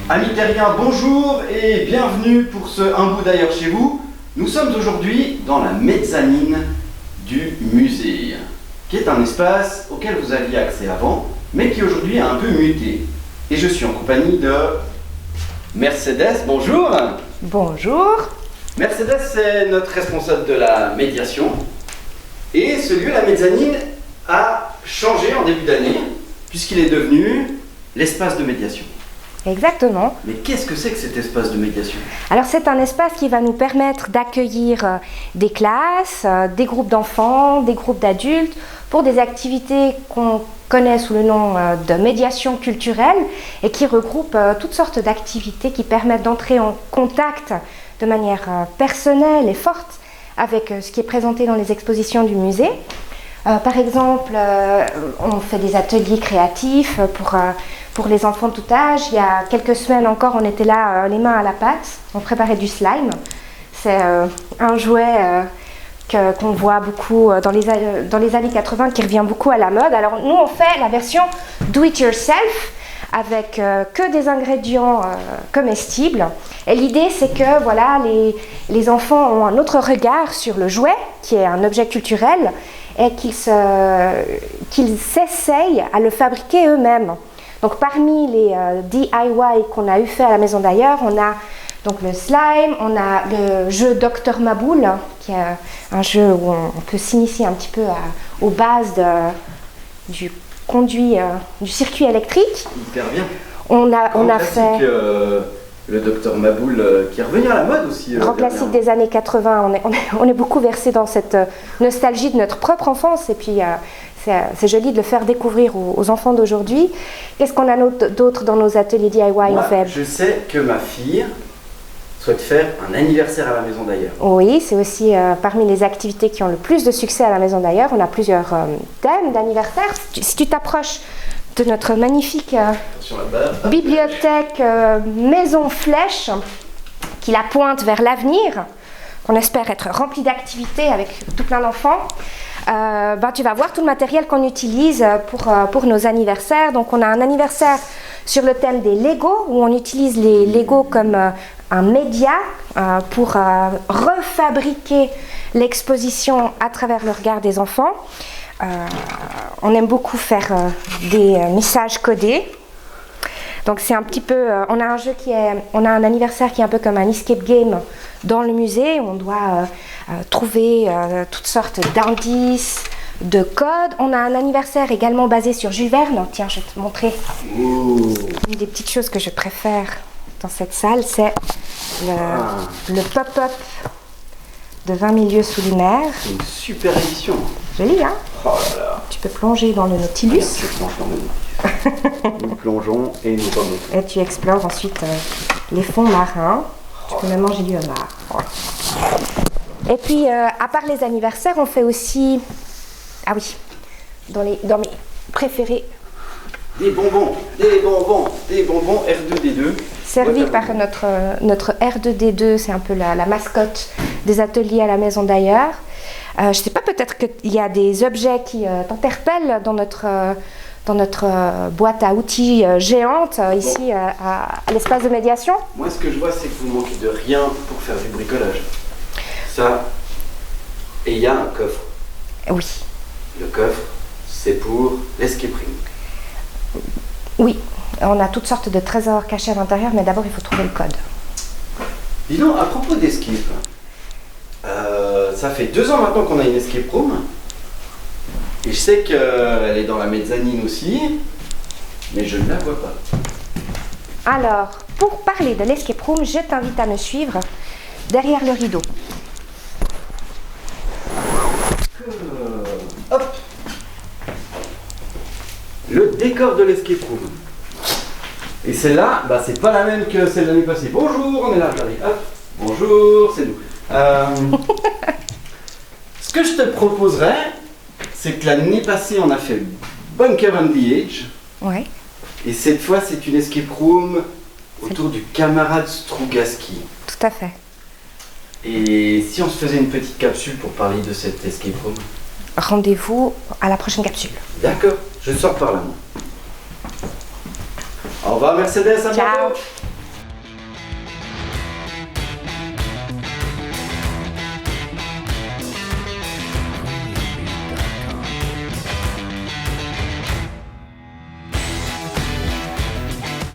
Amis terriens, bonjour et bienvenue pour ce Un bout d'ailleurs chez vous. Nous sommes aujourd'hui dans la mezzanine du musée, qui est un espace auquel vous aviez accès avant, mais qui aujourd'hui a un peu muté. Et je suis en compagnie de Mercedes, bonjour. Bonjour. Mercedes, c'est notre responsable de la médiation. Et ce lieu, la mezzanine, a changé en début d'année, puisqu'il est devenu l'espace de médiation. Exactement. Mais qu'est-ce que c'est que cet espace de médiation? Alors c'est un espace qui va nous permettre d'accueillir des classes, des groupes d'enfants, des groupes d'adultes, pour des activités qu'on connaît sous le nom de médiation culturelle et qui regroupent toutes sortes d'activités qui permettent d'entrer en contact de manière personnelle et forte avec ce qui est présenté dans les expositions du musée. Par exemple, on fait des ateliers créatifs pour les enfants de tout âge. Il y a quelques semaines encore, on était là les mains à la pâte, on préparait du slime. C'est un jouet qu'on voit beaucoup dans les années 80, qui revient beaucoup à la mode. Alors nous, on fait la version do it yourself avec que des ingrédients comestibles. Et l'idée, c'est que voilà, les enfants ont un autre regard sur le jouet, qui est un objet culturel, et qu'ils s'essayent à le fabriquer eux-mêmes. Donc parmi les DIY qu'on a eu fait à la maison d'ailleurs, on a donc le slime, on a le jeu Dr Maboul, qui est un jeu où on peut s'initier un petit peu aux bases du conduit, du circuit électrique. Hyper bien. On a fait le Dr Maboul qui est revenu à la mode aussi. Grand classique des années 80. On est beaucoup versé dans cette nostalgie de notre propre enfance, et puis c'est joli de le faire découvrir aux enfants d'aujourd'hui. Qu'est-ce qu'on a d'autre dans nos ateliers DIY? Moi, je sais que ma fille souhaite faire un anniversaire à la maison d'ailleurs. Oui, c'est aussi parmi les activités qui ont le plus de succès à la maison d'ailleurs. On a plusieurs thèmes d'anniversaire. Si tu t'approches de notre magnifique bibliothèque Maison Flèche, qui la pointe vers l'avenir, qu'on espère être remplie d'activités avec tout plein d'enfants, tu vas voir tout le matériel qu'on utilise pour nos anniversaires. Donc on a un anniversaire sur le thème des Legos, où on utilise les Legos comme un média pour refabriquer l'exposition à travers le regard des enfants. On aime beaucoup faire des messages codés. Donc c'est un petit peu, on a un anniversaire qui est un peu comme un escape game dans le musée. On doit trouver toutes sortes d'indices, de codes. On a un anniversaire également basé sur Jules Verne. Tiens, je vais te montrer une des petites choses que je préfère dans cette salle, c'est le pop-up de 20 milieux sous lunaire. C'est une super édition. Joli, hein? Oh là là. Tu peux plonger dans le Nautilus. Je plonge dans le Nautilus. Nous plongeons et nous remontons. Et tu explores ensuite les fonds marins. Tu peux même manger du homard. Et puis, à part les anniversaires, on fait aussi... Ah oui, dans mes préférés. Des bonbons R2D2. Servi par notre R2D2, c'est un peu la mascotte des ateliers à la maison d'ailleurs. Je ne sais pas, peut-être qu'il y a des objets qui t'interpellent dans notre boîte à outils géante ici à l'espace de médiation. Moi, ce que je vois, c'est que vous manquez de rien pour faire du bricolage. Ça, et il y a un coffre. Oui. Le coffre, c'est pour l'escape room. Oui, on a toutes sortes de trésors cachés à l'intérieur, mais d'abord il faut trouver le code. Dis donc, à propos d'escape, ça fait 2 ans maintenant qu'on a une escape room. Et je sais qu'elle est dans la mezzanine aussi, mais je ne la vois pas. Alors, pour parler de l'escape room, je t'invite à me suivre derrière le rideau. Hop! Le décor de l'escape room. Et celle-là, c'est pas la même que celle de l'année passée. Bonjour, on est là, regardez. Hop, bonjour, c'est nous. Ce que je te proposerais, c'est que l'année passée, on a fait Bunker on the Edge. Ouais. Et cette fois, c'est une escape room autour du camarade Strugaski. Tout à fait. Et si on se faisait une petite capsule pour parler de cette escape room? Rendez-vous à la prochaine capsule. D'accord, je sors par là. Au revoir Mercedes, à Ciao. bientôt.